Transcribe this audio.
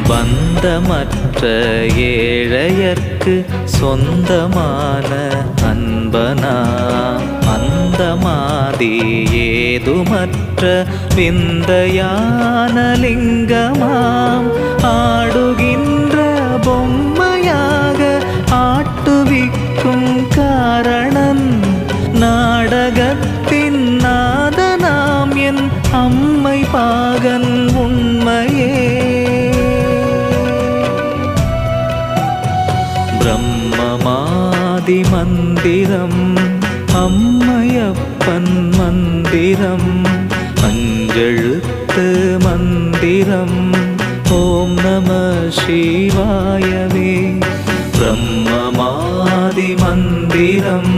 பந்தமற்ற ஏழையர்க்கு சொந்தமான அன்பனா அந்தமாதி ஏதுமற்ற விந்தையான லிங்கமாம் ஆடுகின்ற பொம்மையாக ஆட்டுவிக்கும் காரணன் நாடகத்தின் நாதனாம் என் அம்மை பாகன் உண்மையே. பிரம்மமாதி மந்திரம் அம்மையப்பன் மந்திரம் அஞ்செழுத்து மந்திரம் ஓம் நம சிவாயவே. பிரம்மமாதி மந்திரம்